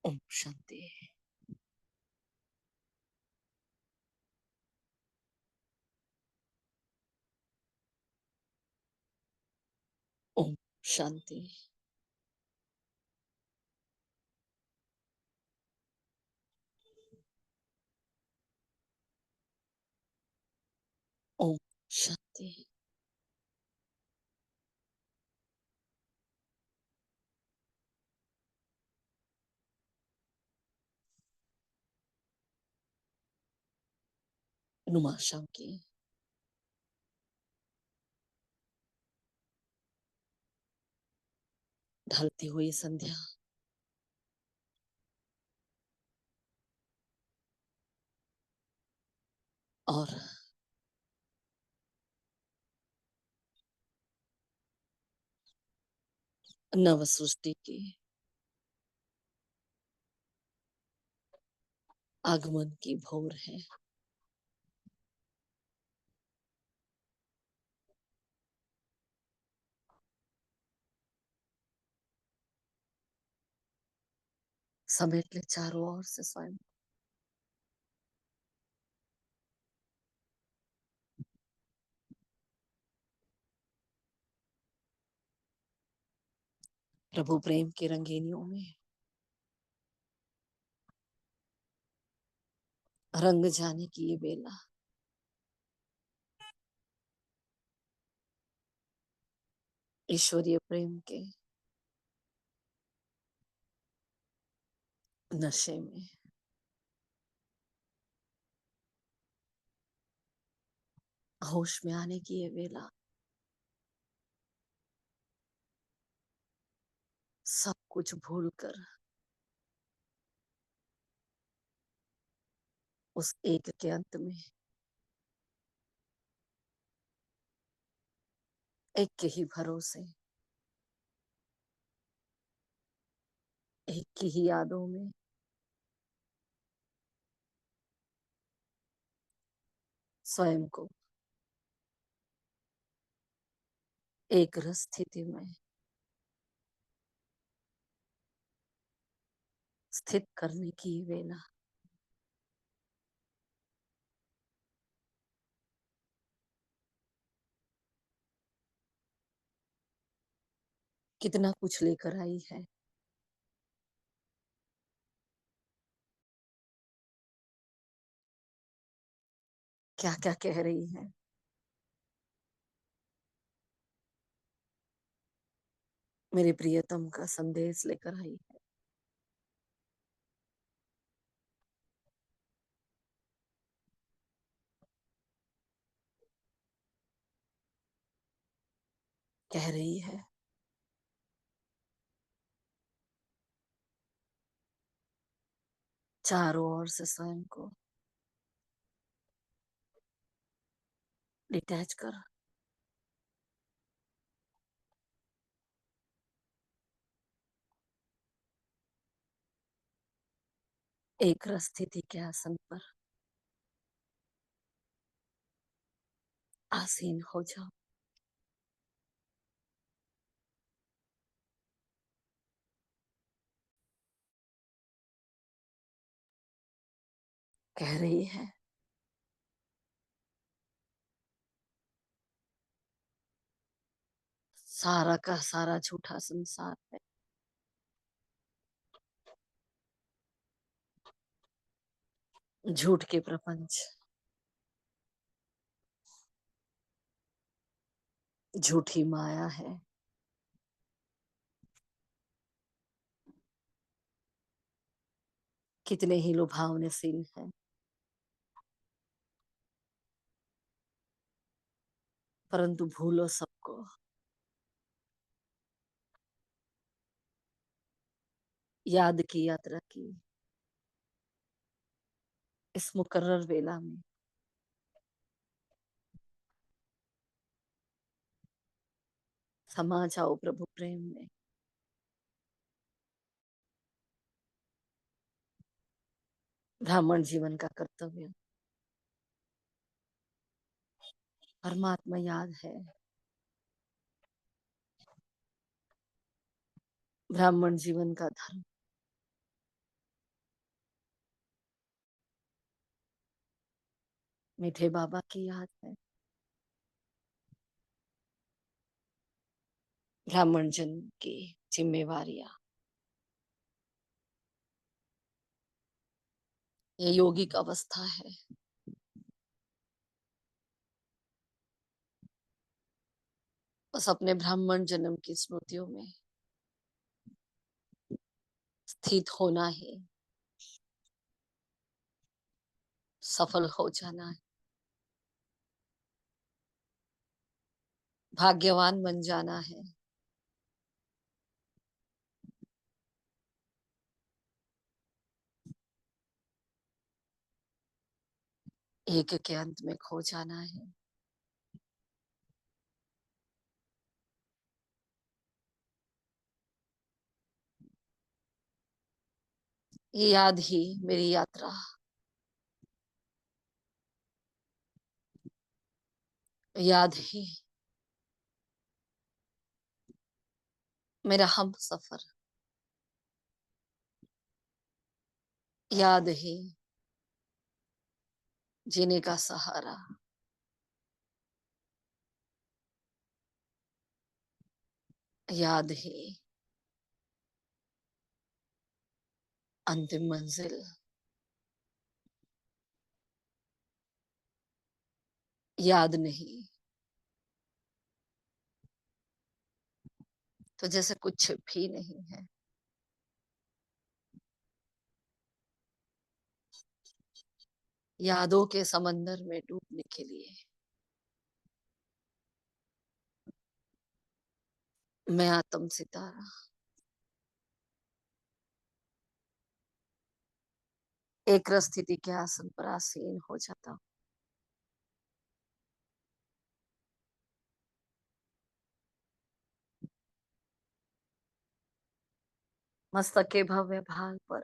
ओम शांति। ओम शांति। ओम शांति। नुमा शाम की ढलती हुई संध्या और नव सृष्टि की आगमन की भोर है। समेट ले चारों ओर से स्वयं। प्रभु प्रेम की रंगीनियों में रंग जाने की ये बेला ईश्वरीय प्रेम के नशे में होश में आने की ये बेला सब कुछ भूलकर उस एक के अंत में एक के ही भरोसे एक की ही यादों में स्वयं को एक रस स्थिति में स्थित करने की ये बेला कितना कुछ लेकर आई है। क्या क्या कह रही है। मेरे प्रियतम का संदेश लेकर आई है। कह रही है चारों ओर से स्वयं को डिटैच कर एक रस स्थिति के आसन पर आसीन हो जाओ। कह रही है सारा का सारा झूठा संसार है। झूठ के प्रपंच, झूठी माया है। कितने ही लुभावनेशील है, परंतु भूलो सबको। याद की यात्रा की इस मुकर्रर वेला में समा जाओ प्रभु प्रेम में। ब्राह्मण जीवन का कर्तव्य परमात्मा याद है। ब्राह्मण जीवन का धर्म मीठे बाबा की याद है। ब्राह्मण जन्म की जिम्मेवारियां। ये योगिक अवस्था है। बस अपने ब्राह्मण जन्म की स्मृतियों में स्थित होना ही सफल हो जाना है, भाग्यवान बन जाना है। एक के अंत में खो जाना है। ये याद ही मेरी यात्रा, याद ही मेरा हम सफर, याद ही जीने का सहारा, याद ही अंतिम मंजिल। याद नहीं तो जैसे कुछ भी नहीं है। यादों के समंदर में डूबने के लिए मैं आत्म सितारा, एक स्थिति के आसन पर आसीन हो जाता हूँ। मस्तक के भव्य भाग पर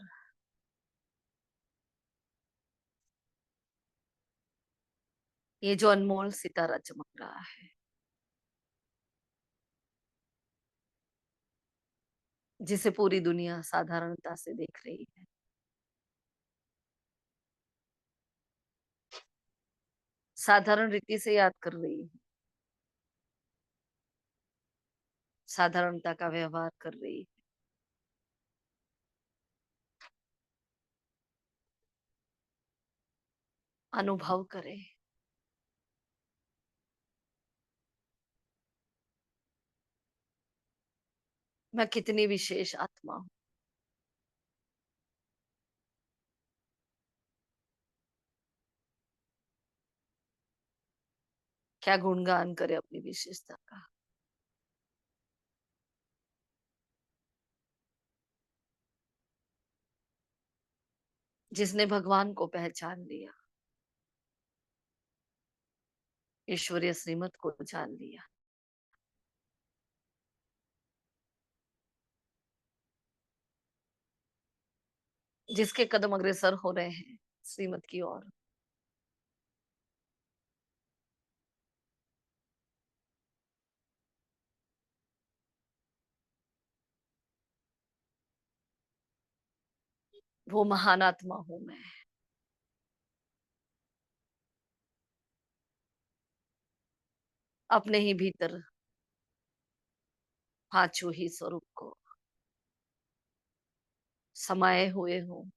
ये जो अनमोल सितारा चमक रहा है, जिसे पूरी दुनिया साधारणता से देख रही है, साधारण रीति से याद कर रही है, साधारणता का व्यवहार कर रही है। अनुभव करे, मैं कितनी विशेष आत्मा हूँ। क्या गुणगान करे अपनी विशेषता का। जिसने भगवान को पहचान लिया, ईश्वरीय श्रीमत को जान लिया, जिसके कदम अग्रसर हो रहे हैं श्रीमत की ओर, वो महान आत्मा हूं मैं। अपने ही भीतर पांचों ही स्वरूप को समाये हुए हूँ।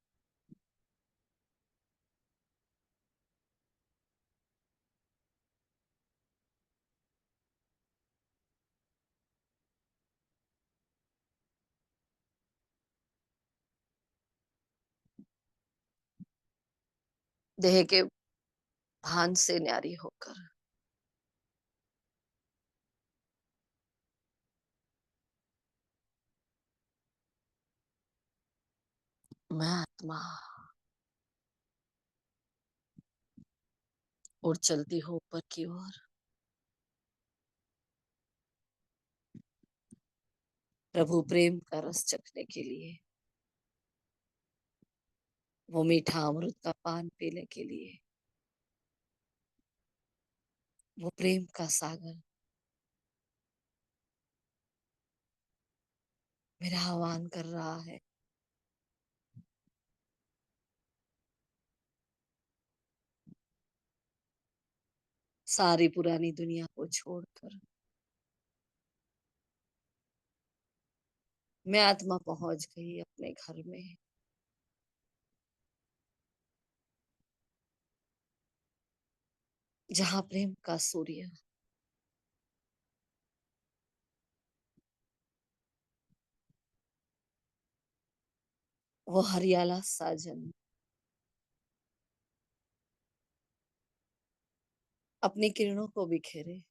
देह के भान से न्यारी होकर मैं आत्मा और चलती हूँ ऊपर की ओर। प्रभु प्रेम का रस चखने के लिए, वो मीठा अमृत का पान पीने के लिए, वो प्रेम का सागर मेरा आह्वान कर रहा है। सारी पुरानी दुनिया को छोड़कर मैं आत्मा पहुंच गई अपने घर में, जहां प्रेम का सूर्य, वो हरियाला साजन अपनी किरणों को बिखेरे।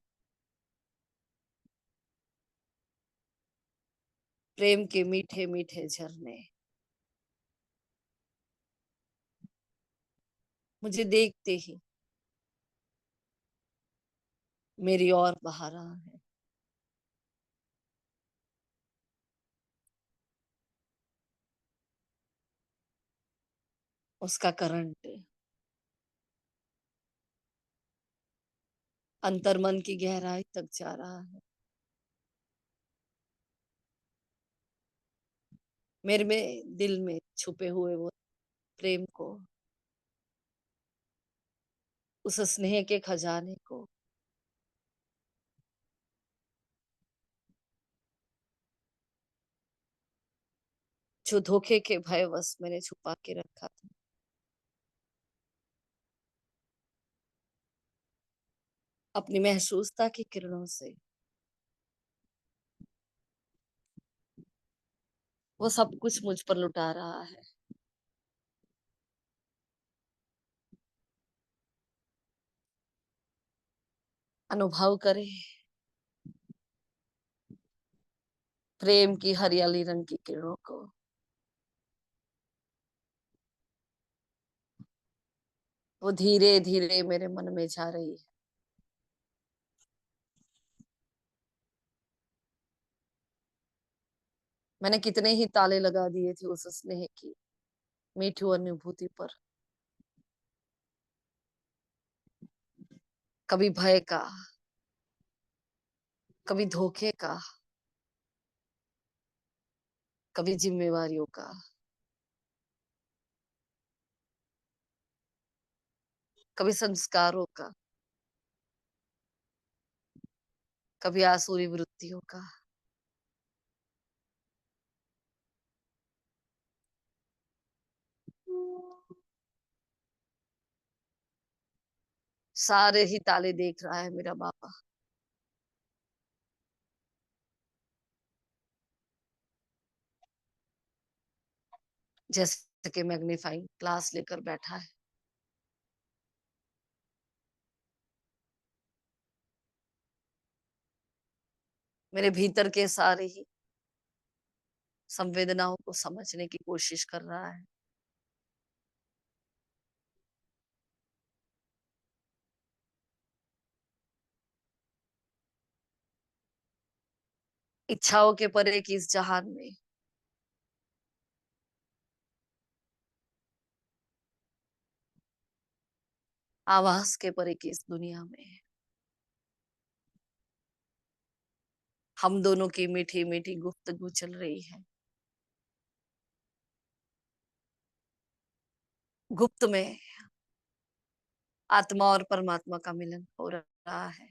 प्रेम के मीठे मीठे झरने मुझे देखते ही मेरी ओर बहा रहा है। उसका करंट अंतर्मन की गहराई तक जा रहा है। मेरे में दिल में छुपे हुए वो प्रेम को, उस स्नेह के खजाने को जो धोखे के भयवश मैंने छुपा के रखा था। अपनी महसूसता की किरणों से वो सब कुछ मुझ पर लुटा रहा है। अनुभव करे प्रेम की हरियाली रंग की किरणों को। वो धीरे धीरे मेरे मन में जा रही है। मैंने कितने ही ताले लगा दिए थे उस स्नेह की मीठी अनुभूति पर। कभी भय का, कभी धोखे का, कभी जिम्मेवारियों का, कभी संस्कारों का, कभी आसुरी वृत्तियों का। सारे ही ताले देख रहा है मेरा बाबा। जैसे कि मैग्नीफाइंग ग्लास लेकर बैठा है। मेरे भीतर के सारे ही संवेदनाओं को समझने की कोशिश कर रहा है। इच्छाओं के परे की इस जहान में, आवाज के परे की इस दुनिया में, हम दोनों की मीठी मीठी गुफ्तगू चल रही है। गुप्त में आत्मा और परमात्मा का मिलन हो रहा है।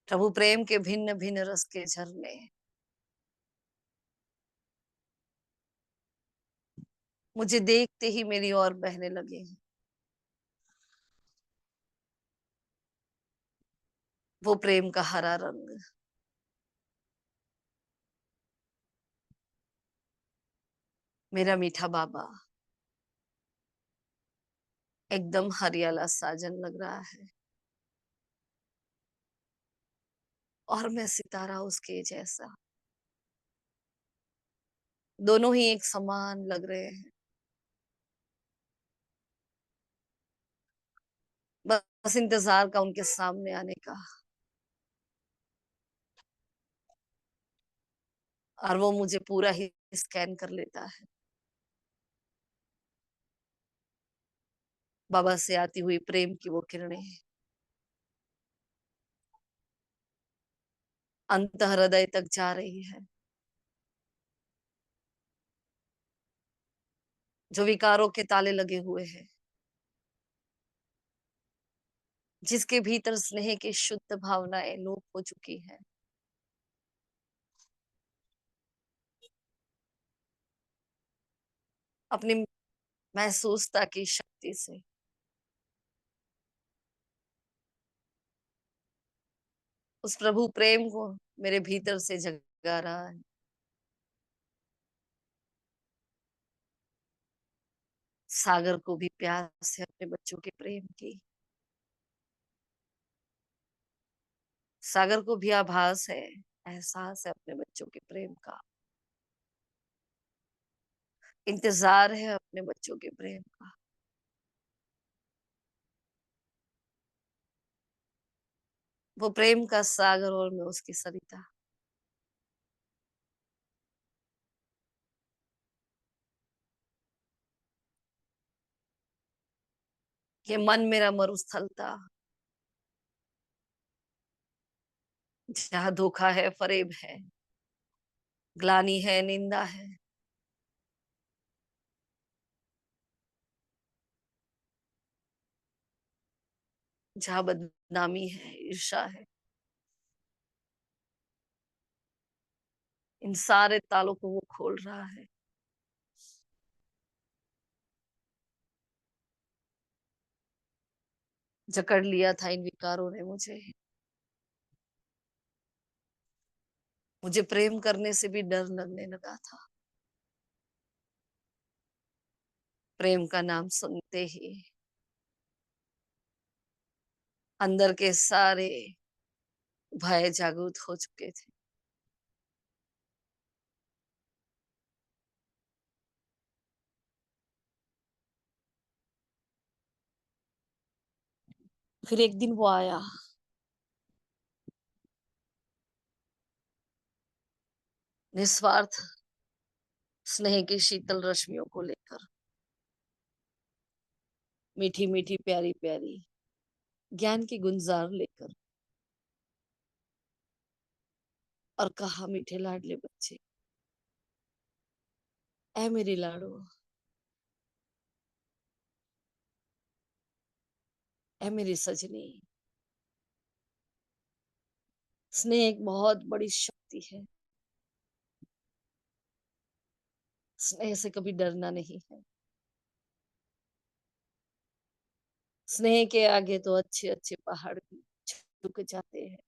प्रभु प्रेम के भिन्न भिन्न रस के झरने मुझे देखते ही मेरी ओर बहने लगे हैं। वो प्रेम का हरा रंग, मेरा मीठा बाबा एकदम हरियाला साजन लग रहा है। और मैं सितारा उसके जैसा। दोनों ही एक समान लग रहे हैं। बस इंतजार का उनके सामने आने का। और वो मुझे पूरा ही स्कैन कर लेता है। बाबा से आती हुई प्रेम की वो किरणें अंत हृदय तक जा रही है। जो विकारों के ताले लगे हुए हैं, जिसके भीतर स्नेह की शुद्ध भावनाएं लोप हो चुकी है। अपनी महसूसता की शक्ति से उस प्रभु प्रेम को मेरे भीतर से जगा रहा है। सागर को भी प्यास है अपने बच्चों के प्रेम की। सागर को भी आभास है, एहसास है अपने बच्चों के प्रेम का। इंतजार है अपने बच्चों के प्रेम का। वो प्रेम का सागर और मैं उसकी सरिता। ये मन मेरा मरुस्थल था, जहाँ धोखा है, फरेब है, ग्लानि है, निंदा है, जहाँ बदनामी है, ईर्षा है। इन सारे तालों को वो खोल रहा है। जकड़ लिया था इन विकारों ने मुझे। मुझे प्रेम करने से भी डर लगने लगा था। प्रेम का नाम सुनते ही अंदर के सारे भय जागृत हो चुके थे। फिर एक दिन वो आया, निस्वार्थ स्नेह की शीतल रश्मियों को लेकर, मीठी मीठी प्यारी प्यारी ज्ञान की गुंजार लेकर, और कहा, मीठे लाडले बच्चे, ऐ मेरी लाडो, ऐ मेरी सजनी। स्नेह एक बहुत बड़ी शक्ति है। स्नेह से कभी डरना नहीं है। स्नेह के आगे तो अच्छे अच्छे पहाड़ भी झुक जाते हैं।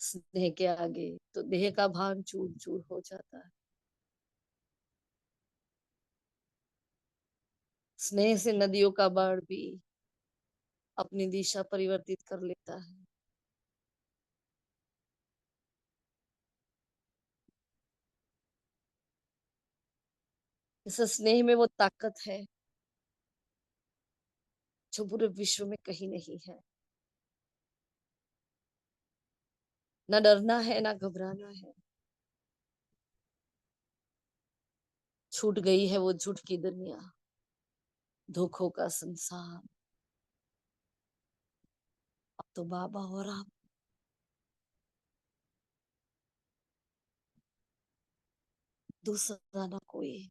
स्नेह के आगे तो देह का भान चूर चूर हो जाता है। स्नेह से नदियों का बाढ़ भी अपनी दिशा परिवर्तित कर लेता है। इस स्नेह में वो ताकत है जो पूरे विश्व में कहीं नहीं है। न डरना है, ना घबराना है। छूट गई है वो झूठ की दुनिया, धोखों का संसार। अब तो बाबा और आप, दूसरा ना कोई।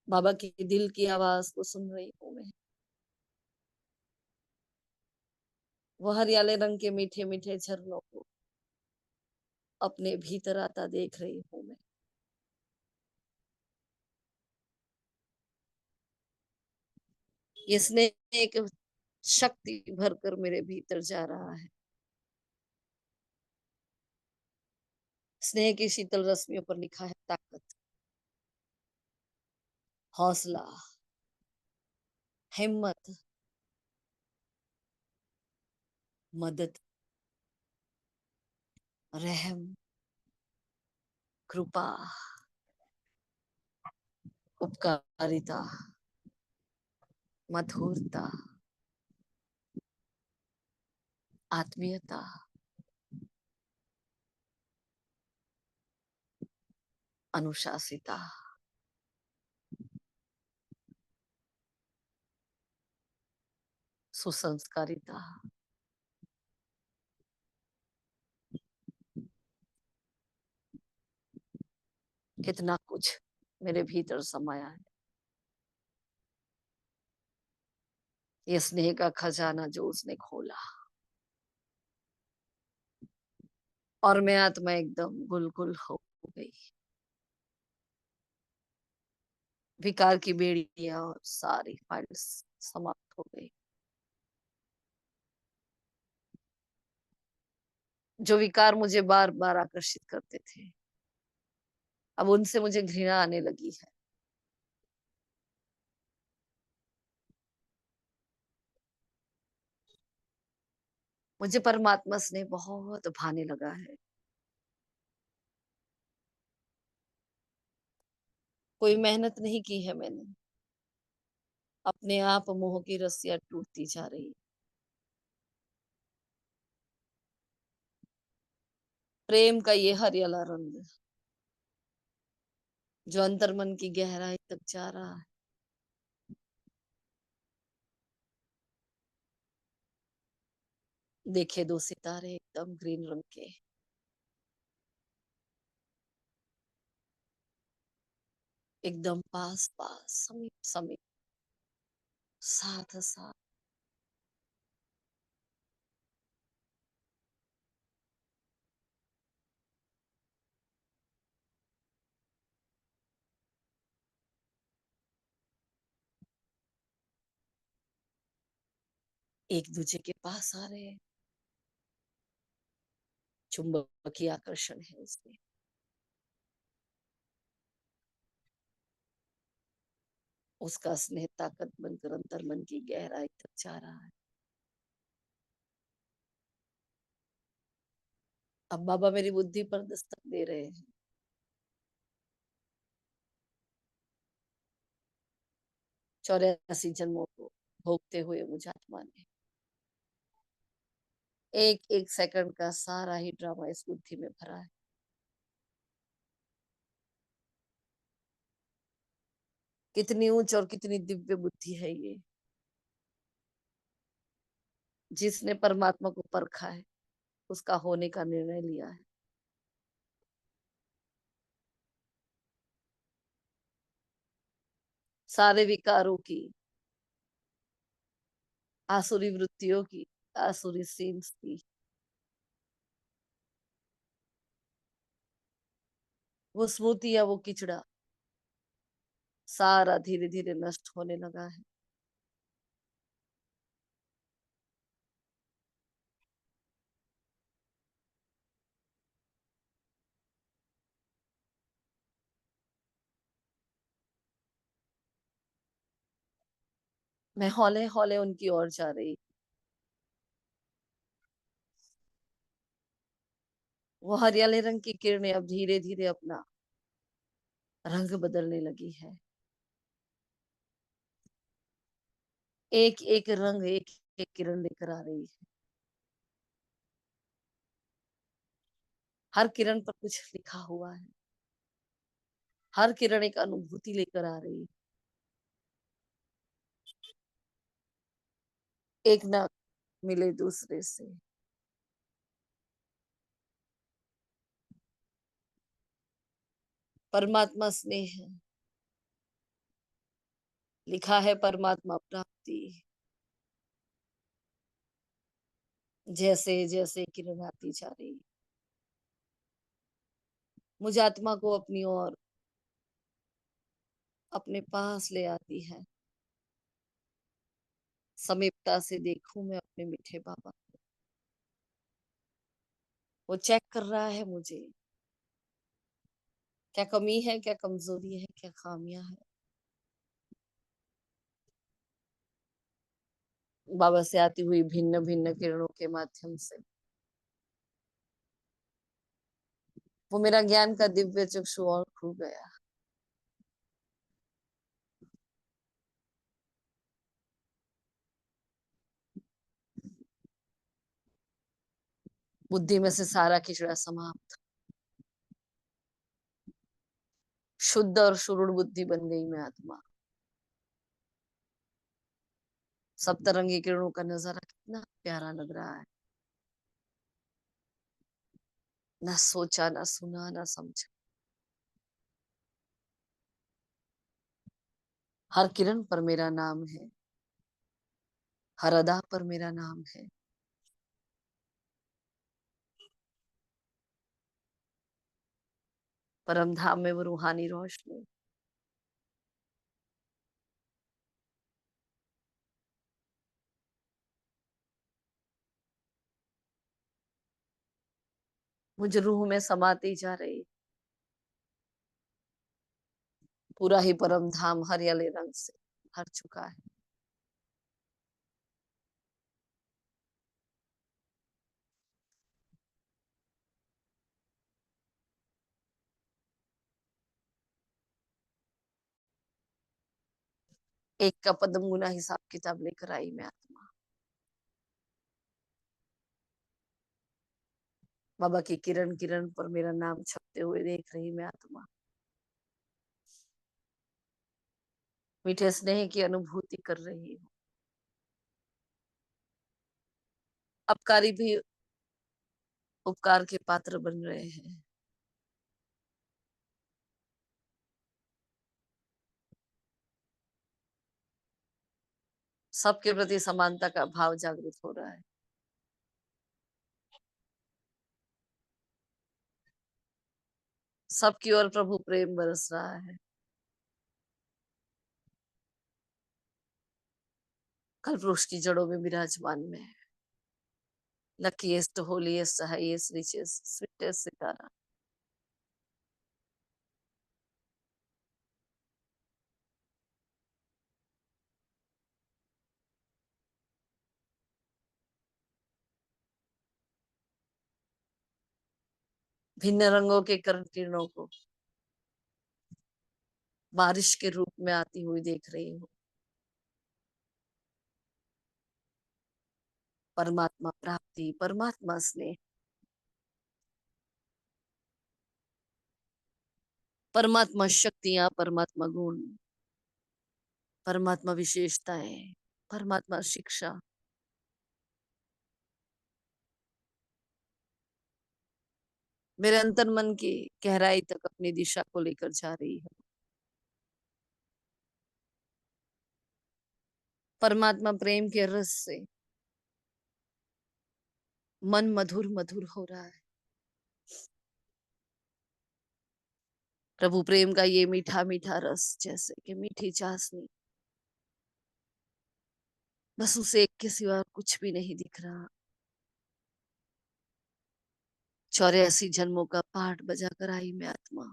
बाबा के दिल की आवाज को सुन रही हूँ मैं। वो हरियाले रंग के मीठे मीठे झरनों को अपने भीतर आता देख रही हूँ मैं। ये स्नेह एक शक्ति भरकर मेरे भीतर जा रहा है। स्नेह की शीतल रश्मियों पर लिखा है ताकत, हौसला, हिम्मत, मदद, रहम, कृपा, उपकारिता, मधुरता, आत्मीयता, अनुशासिता, सुसंस्कारिता, कितना कुछ मेरे भीतर समाया है। ये स्नेह का खजाना जो उसने खोला, और मैं आत्मा एकदम गुलगुल हो गई। विकार की बेड़ियां और सारी फाइल्स समाप्त हो गई। जो विकार मुझे बार बार आकर्षित करते थे, अब उनसे मुझे घृणा आने लगी है। मुझे परमात्मा स्नेह बहुत भाने लगा है। कोई मेहनत नहीं की है मैंने, अपने आप मोह की रस्सियां टूटती जा रही। प्रेम का ये हरियाला रंग जो अंतर मन की गहराई तक जा रहा है। देखे दो सितारे एकदम ग्रीन रंग के, एकदम पास पास, समीप समीप, साथ साथ, एक दूसरे के पास आ रहे हैं। चुंबकीय आकर्षण है उसमें। उसका स्नेह ताकत बनकर अंतर मन की गहराई तक जा रहा है। अब बाबा मेरी बुद्धि पर दस्तक दे रहे हैं। 84 जन्मों को भोगते हुए मुझे आत्मा ने एक एक सेकंड का सारा ही ड्रामा इस बुद्धि में भरा है। कितनी ऊंच और कितनी दिव्य बुद्धि है ये, जिसने परमात्मा को परखा है, उसका होने का निर्णय लिया है। सारे विकारों की, आसुरी वृत्तियों की, आसुरी सीन्स की, वो स्मृति या वो किचड़ा सारा धीरे धीरे नष्ट होने लगा है। मैं हौले हौले उनकी ओर जा रही। वो हरियाले रंग की किरणें अब धीरे धीरे अपना रंग बदलने लगी है। एक एक रंग, एक एक किरण लेकर आ रही है। हर किरण पर कुछ लिखा हुआ है। हर किरण एक अनुभूति लेकर आ रही है। एक ना मिले दूसरे से। परमात्मा स्नेह है, लिखा है परमात्मा प्राप्ति। जैसे जैसे किरण आती जा रही, मुझे आत्मा को अपनी ओर, अपने पास ले आती है। समीपता से देखूं मैं अपने मीठे बाबा। वो चेक कर रहा है मुझे, क्या कमी है, क्या कमजोरी है, क्या खामियां है। बाबा से आती हुई भिन्न भिन्न किरणों के माध्यम से वो मेरा ज्ञान का दिव्य चक्षु और खुल गया। बुद्धि में से सारा खिचड़ा समाप्त, शुद्ध और शुरुड़ बुद्धि बन गई मैं आत्मा। सप्तरंगी किरणों का नजारा कितना प्यारा लग रहा है। ना सोचा, ना सुना, ना समझा, हर किरण पर मेरा नाम है, हर अदा पर मेरा नाम है। परम धाम में वो रूहानी रोशनी, मुझे रूह में समाती जा रही। पूरा ही परम धाम हरियाले रंग से भर चुका है। एक का पद्म गुना हिसाब किताब लेकर आई मैं आत्मा। बाबा की किरण किरण पर मेरा नाम छपते हुए देख रही मैं आत्मा। मीठे स्नेह की अनुभूति कर रही हूँ। अपकारी भी उपकार के पात्र बन रहे हैं। सबके प्रति समानता का भाव जागृत हो रहा है। सबकी ओर प्रभु प्रेम बरस रहा है। कल्पवृक्ष की जड़ों में विराजमान में luckiest, holiest, highest, richest, sweetest सितारा। भिन्न रंगों के कर्ण किरणों को बारिश के रूप में आती हुई देख रही हूँ। परमात्मा प्राप्ति, परमात्मा स्नेह, परमात्मा शक्तियां, परमात्मा गुण, परमात्मा विशेषताएं, परमात्मा शिक्षा मेरे अंतर मन की गहराई तक अपनी दिशा को लेकर जा रही है। परमात्मा प्रेम के रस से मन मधुर मधुर हो रहा है। प्रभु प्रेम का ये मीठा मीठा रस जैसे कि मीठी चाशनी, बस उसे एक के सिवा कुछ भी नहीं दिख रहा। 84 जन्मों का पाठ बजा कर आई मैं आत्मा।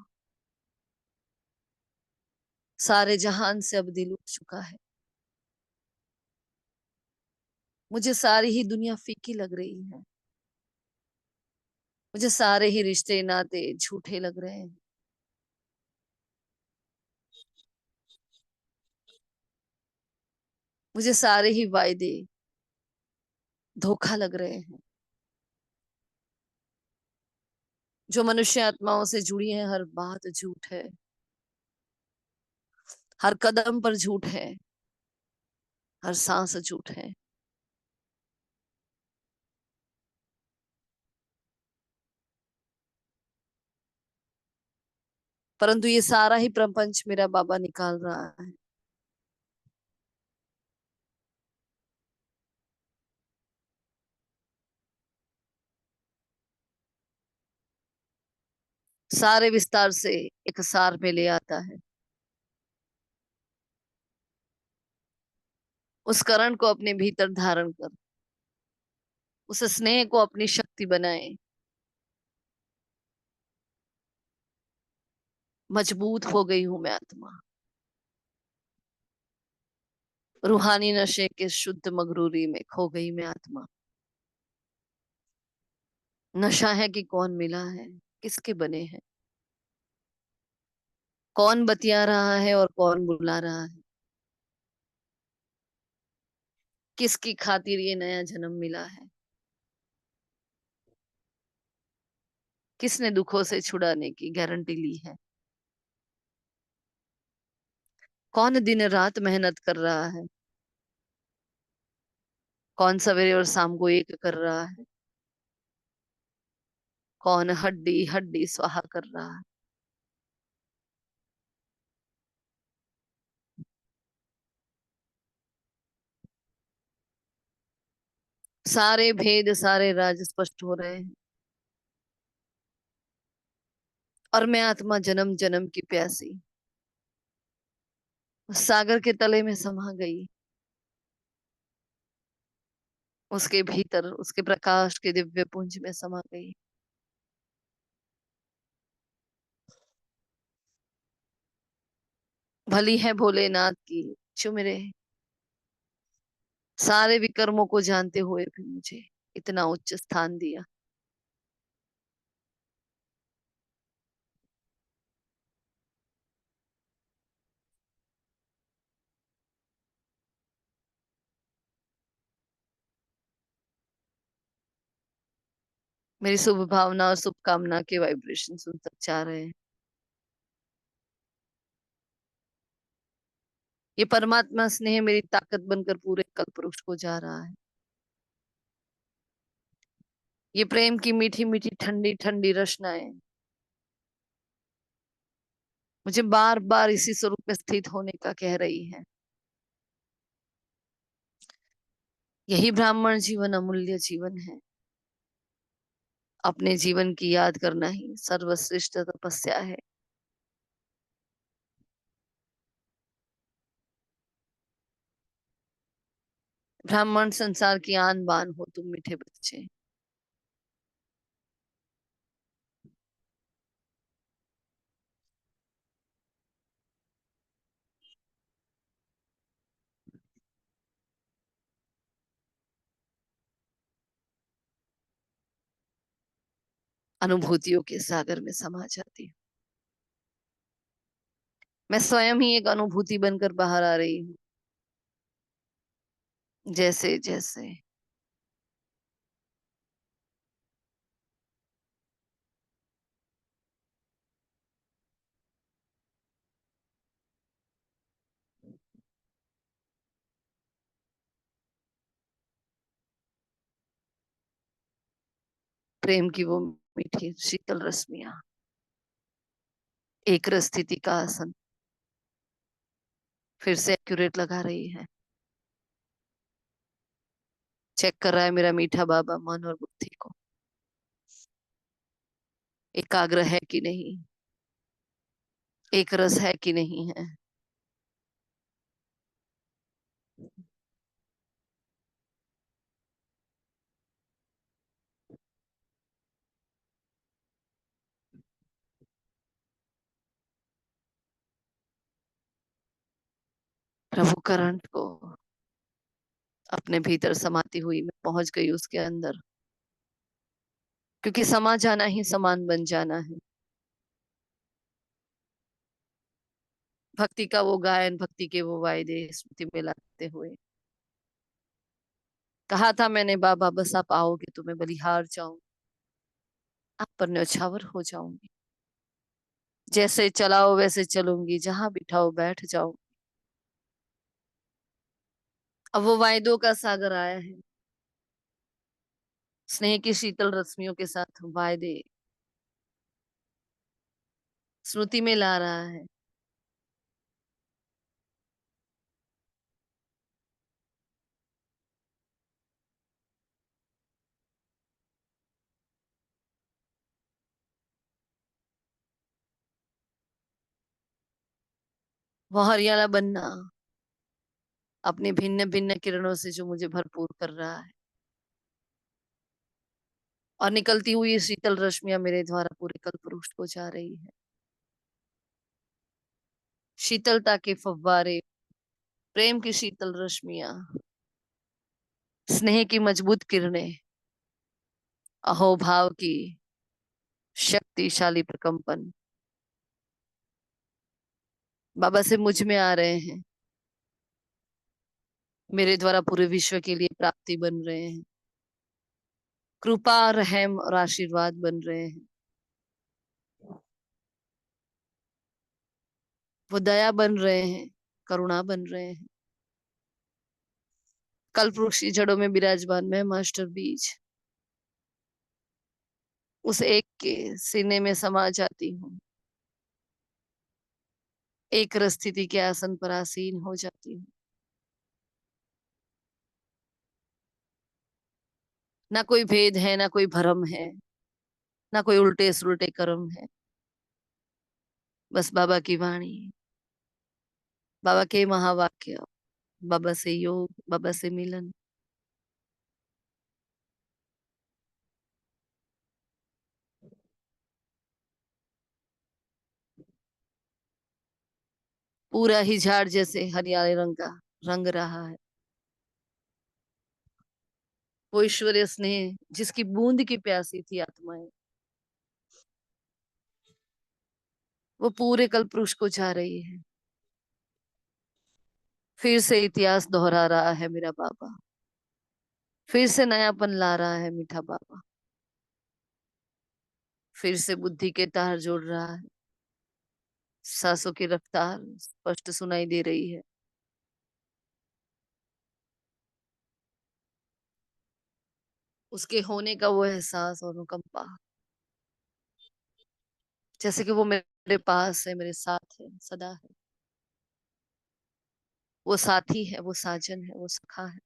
सारे जहान से अब दिल उठ चुका है। मुझे सारी ही दुनिया फीकी लग रही है। मुझे सारे ही रिश्ते नाते झूठे लग रहे हैं। मुझे सारे ही वायदे धोखा लग रहे हैं। जो मनुष्य आत्माओं से जुड़ी है, हर बात झूठ है, हर कदम पर झूठ है, हर सांस झूठ है। परंतु ये सारा ही प्रपंच मेरा बाबा निकाल रहा है। सारे विस्तार से एक सार में ले आता है। उस करण को अपने भीतर धारण कर उस स्नेह को अपनी शक्ति बनाए। मजबूत हो गई हूं मैं आत्मा। रूहानी नशे के शुद्ध मगरूरी में खो गई मैं आत्मा। नशा है कि कौन मिला है, किसके बने हैं, कौन बतिया रहा है और कौन बुला रहा है, किसकी खातिर ये नया जन्म मिला है, किसने दुखों से छुड़ाने की गारंटी ली है, कौन दिन रात मेहनत कर रहा है, कौन सवेरे और शाम को एक कर रहा है, कौन हड्डी हड्डी स्वाहा कर रहा है। सारे भेद सारे राज स्पष्ट हो रहे हैं। और मैं आत्मा जन्म जन्म की प्यासी उस सागर के तले में समा गई। उसके भीतर उसके प्रकाश के दिव्य पुंज में समा गई। भली है भोलेनाथ की जो मेरे सारे विकर्मों को जानते हुए भी मुझे इतना उच्च स्थान दिया। मेरी शुभ भावना और शुभकामना के वाइब्रेशन उन तक जा रहे हैं। ये परमात्मा स्नेह मेरी ताकत बनकर पूरे कल्प वृक्ष को जा रहा है। ये प्रेम की मीठी मीठी ठंडी ठंडी रचनाएं मुझे बार बार इसी स्वरूप में स्थित होने का कह रही है। यही ब्राह्मण जीवन अमूल्य जीवन है। अपने जीवन की याद करना ही सर्वश्रेष्ठ तपस्या है। ब्राह्मण संसार की आन बान हो तुम मीठे बच्चे। अनुभूतियों के सागर में समा जाती हूँ। मैं स्वयं ही एक अनुभूति बनकर बाहर आ रही हूँ। जैसे जैसे प्रेम की वो मीठी शीतल रश्मियां एक रस स्थिति का आसन फिर से एक्यूरेट लगा रही है। चेक कर रहा है मेरा मीठा बाबा मन और बुद्धि को एकाग्र है कि नहीं, एक रस है कि नहीं है। प्रभु करंट को अपने भीतर समाती हुई मैं पहुंच गई उसके अंदर। क्योंकि समा जाना ही समान बन जाना है। भक्ति का वो गायन भक्ति के वो वायदे स्मृति में लाते हुए कहा था मैंने बाबा बस आप आओगे तो मैं बलिहार जाऊं, आप पर न्यौछावर हो जाऊंगी। जैसे चलाओ वैसे चलूंगी, जहां बिठाओ बैठ जाओ। अब वो वायदों का सागर आया है। स्नेह की शीतल रश्मियों के साथ वायदे स्मृति में ला रहा है। वो हरियाला बनना अपनी भिन्न भिन्न किरणों से जो मुझे भरपूर कर रहा है। और निकलती हुई ये शीतल रश्मियां मेरे द्वारा पूरे कल्पवृक्ष को जा रही है। शीतलता के फव्वारे, प्रेम की शीतल रश्मियां, स्नेह की मजबूत किरणें, अहोभाव की शक्तिशाली प्रकंपन बाबा से मुझ में आ रहे हैं। मेरे द्वारा पूरे विश्व के लिए प्राप्ति बन रहे हैं। कृपा रहम और आशीर्वाद बन रहे हैं। वो दया बन रहे हैं, करुणा बन रहे हैं। कल्प वृक्ष की जड़ों में विराजमान मैं मास्टर बीज उस एक के सीने में समा जाती हूँ। एक रस स्थिति के आसन पर आसीन हो जाती हूँ। ना कोई भेद है, ना कोई भरम है, ना कोई उल्टे सुलटे कर्म है। बस बाबा की वाणी, बाबा के महावाक्य, बाबा से योग, बाबा से मिलन। पूरा ही झाड़ जैसे हरियाले रंग का रंग रहा है। वो ईश्वरीय स्नेह जिसकी बूंद की प्यासी थी आत्माएं, वो पूरे कल्पवृक्ष को जा रही है। फिर से इतिहास दोहरा रहा है मेरा बाबा, फिर से नयापन ला रहा है मीठा बाबा, फिर से बुद्धि के तार जोड़ रहा है। सांसों की रफ्तार स्पष्ट सुनाई दे रही है। उसके होने का वो एहसास और अनुकंपा, जैसे कि वो मेरे पास है, मेरे साथ है, सदा है। वो साथी है, वो साजन है, वो सखा है।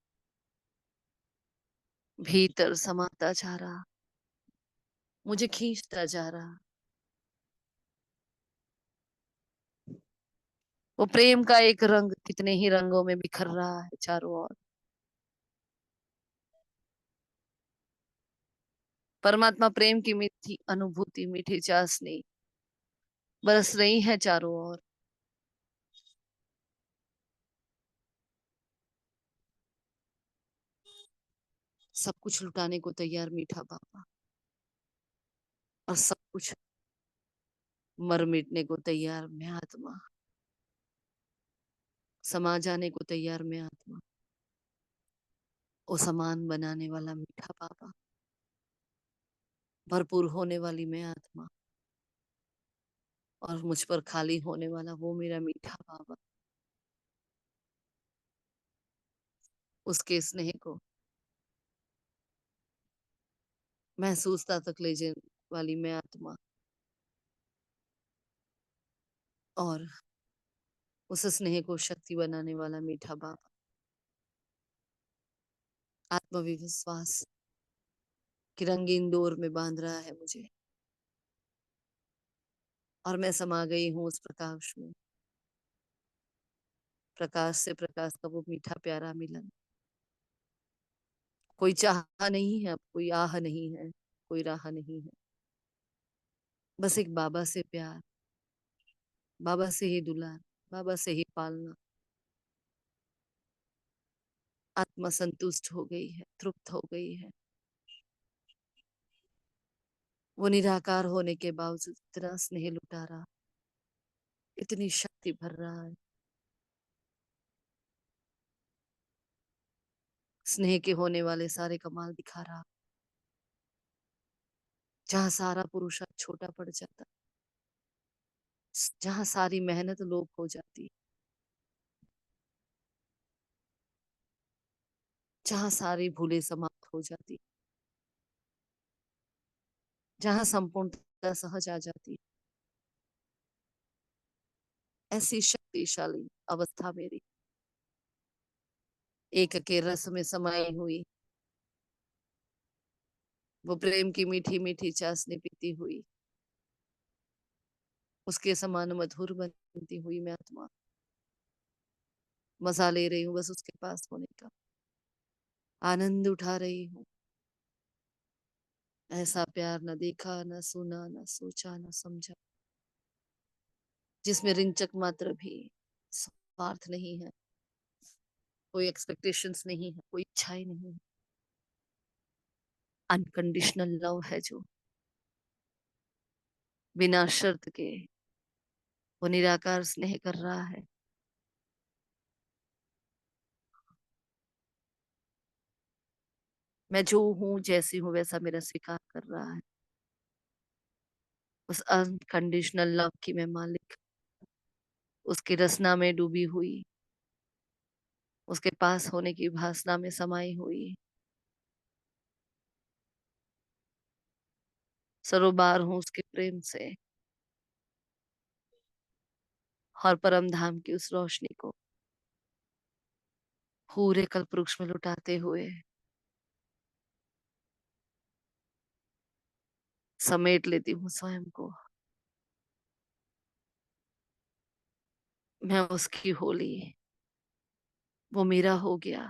भीतर समाता जा रहा, मुझे खींचता जा रहा। वो प्रेम का एक रंग कितने ही रंगों में बिखर रहा है चारों ओर। परमात्मा प्रेम की मीठी अनुभूति, मीठी चाशनी बरस रही है चारों ओर। सब कुछ लुटाने को तैयार मीठा बाबा, और सब कुछ मर मिटने को तैयार मैं आत्मा, समा जाने को तैयार मैं आत्मा। वो समान बनाने वाला मीठा बाबा, भरपूर होने वाली मैं आत्मा, और मुझ पर खाली होने वाला वो मेरा मीठा बाबा। उसके स्नेह को महसूसता तक ले जाने वाली मैं आत्मा, और उस स्नेह को शक्ति बनाने वाला मीठा बाबा। आत्मविश्वास की रंगीन डोर में बांध रहा है मुझे, और मैं समा गई हूँ उस प्रकाश में। प्रकाश से प्रकाश का वो मीठा प्यारा मिलन। कोई चाह नहीं है, अब कोई आह नहीं है, कोई राह नहीं है। बस एक बाबा से प्यार, बाबा से ही दुलार, बाबा से ही पालना। आत्मा संतुष्ट हो गई है, तृप्त हो गई है। वो निराकार होने के बावजूद इतना स्नेह लुटा रहा, इतनी शक्ति भर रहा है। स्नेह के होने वाले सारे कमाल दिखा रहा। जहाँ सारा पुरुषार्थ छोटा पड़ जाता, जहाँ सारी मेहनत लोप हो जाती, जहाँ सारी भूलें समाप्त हो जाती, जहाँ संपूर्णता सहज आ जाती, ऐसी शक्तिशाली अवस्था मेरी एक के रस में समाई हुई, वो प्रेम की मीठी मीठी चाशनी पीती हुई, उसके समान मधुर बनती हुई मैं आत्मा मजा ले रही हूँ बस उसके पास होने का, आनंद उठा रही हूँ। ऐसा प्यार न देखा, न सुना, न सोचा, न समझा, जिसमें रिंचक मात्र भी स्वार्थ नहीं है, कोई एक्सपेक्टेशंस नहीं है, कोई इच्छाएं नहीं है। अनकंडीशनल लव है जो बिना शर्त के वो निराकार स्नेह कर रहा है। मैं जो हूँ, जैसी हूँ, वैसा मेरा स्वीकार कर रहा है। उस अनकंडीशनल लव की मैं मालिक, उसकी रसना में डूबी हुई, उसके पास होने की भासना में समाई हुई, सरोबार हूँ उसके प्रेम से, और परम धाम की उस रोशनी को पूरे कल्प वृक्ष में लुटाते हुए समेट लेती हूँ स्वयं को। मैं उसकी होली, वो मेरा हो गया।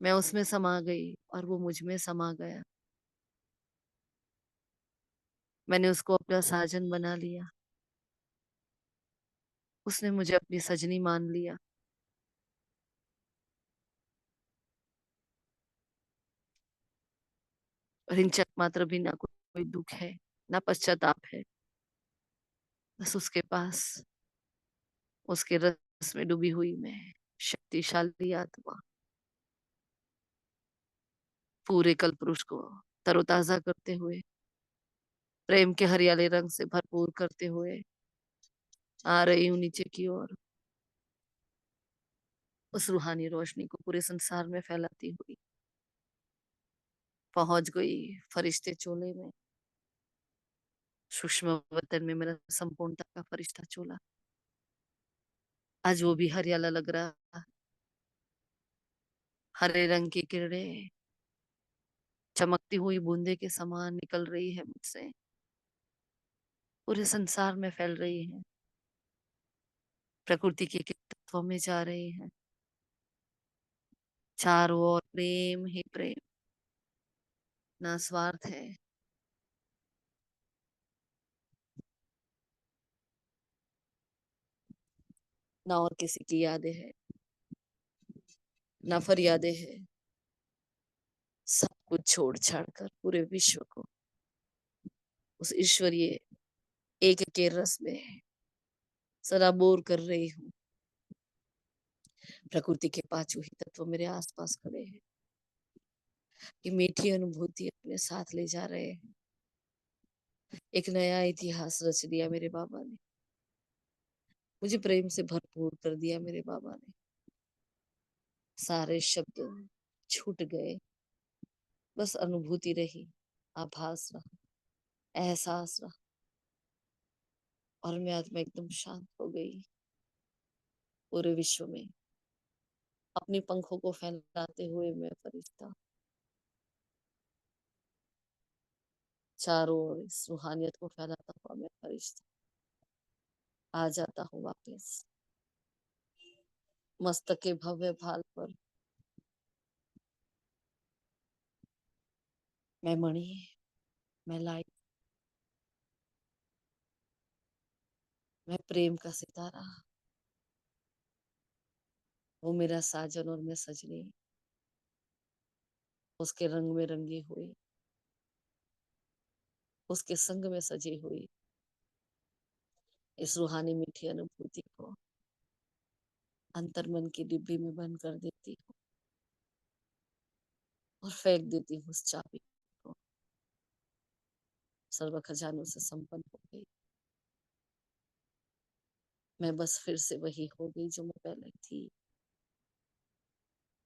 मैं उसमें समा गई और वो मुझ में समा गया। मैंने उसको अपना साजन बना लिया, उसने मुझे अपनी सजनी मान लिया। और इन चक मात्र भी ना कोई दुख है, ना पश्चाताप है। बस उसके पास, उसके रस में डूबी हुई मैं शक्तिशाली आत्मा, पूरे कल पुरुष को तरोताजा करते हुए, प्रेम के हरियाले रंग से भरपूर करते हुए आ रही हूँ नीचे की ओर, उस रूहानी रोशनी को पूरे संसार में फैलाती हुई। पहुंच गई फरिश्ते चोले में, सूक्ष्म वतन में मेरा संपूर्णता का फरिश्ता चोला। आज वो भी हरियाला लग रहा। हरे रंग की किरणें चमकती हुई बूंदे के समान निकल रही है मुझसे, पूरे संसार में फैल रही है, प्रकृति के तत्वों में जा रही है। चारों ओर प्रेम ही प्रेम, ना स्वार्थ है। ना और किसी की यादें है, ना फरियादें है। सब कुछ छोड़ छाड़ कर पूरे विश्व को उस ईश्वरीय एक के रस में सराबोर कर रही हूँ। प्रकृति के पांचों ही तत्व मेरे आसपास खड़े हैं, ये मीठी अनुभूति अपने साथ ले जा रहे हैं। एक नया इतिहास रच दिया मेरे बाबा ने, मुझे प्रेम से भरपूर कर दिया मेरे बाबा ने। सारे शब्द छूट गए, बस अनुभूति रही, आभास रहा, एहसास रहा, और मैं आत्मा एकदम शांत हो गई। पूरे विश्व में अपने पंखों को फैलाते हुए मैं फरिश्ता चारों ओर इस रूहानियत को फैलाता हुआ मैं फरिश्ता आ जाता हूँ वापस मस्तक के भव्य भाल पर। मैं मणि, मैं लाइट, मैं प्रेम का सितारा, वो मेरा साजन और मैं सजनी, उसके रंग में रंगी हुई, उसके संग में सजी हुई। इस रूहानी मीठी अनुभूति को अंतर्मन की डिब्बी में बंद कर देती हूँ और फेंक देती हूँ उस चाबी को। सर्व खजानों से संपन्न हो गई मैं, बस फिर से वही हो गई जो मैं पहले थी।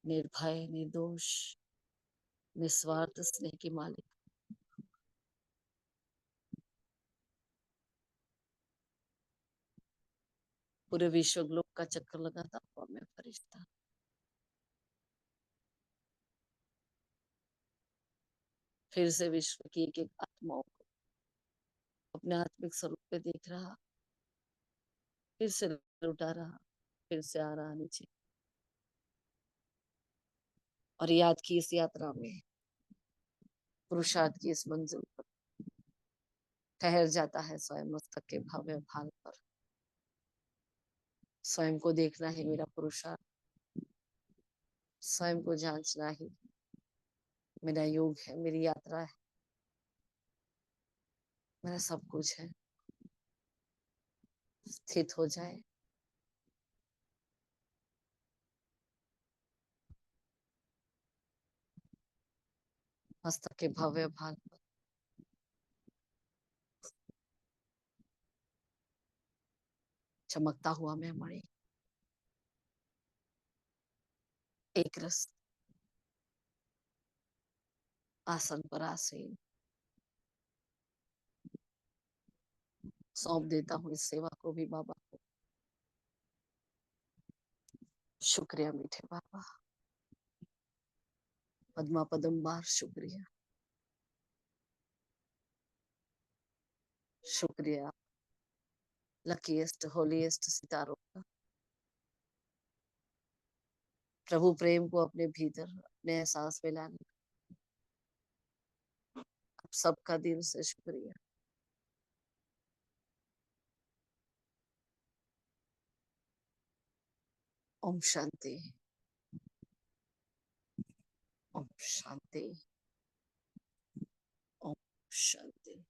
निर्भय, निर्दोष, निस्वार्थ स्नेह की मालिक, पूरे विश्व ग्लोब का चक्कर लगाता हुआ मैं फरिश्ता फिर से विश्व की एक एक आत्माओं को अपने आत्मिक स्वरूप पे देख रहा, फिर से लुटा रहा, फिर से आ रहा नीचे, और याद की इस यात्रा में, पुरुषार्थ की इस मंजिल पर ठहर जाता है स्वयं मस्तक के भव्य भाल पर। स्वयं को देखना ही मेरा पुरुषार्थ, स्वयं को जांचना ही मेरा योग है, मेरी यात्रा है, मेरा सब कुछ है। स्थित हो जाए मस्तक के भव्य भाल पर, चमकता हुआ मैं मणि, एक रस, आसन पर आसीन, सौंप देता हूँ इस सेवा को भी बाबा को। शुक्रिया मीठे बाबा, पद्मा पदम्बार शुक्रिया, शुक्रिया लकीएस्ट होलीएस्ट सितारों का। प्रभु प्रेम को अपने भीतर अपने एहसास में लाने का आप सबका दिल से शुक्रिया। ओम शांति, ओम शांति, ओम शांति।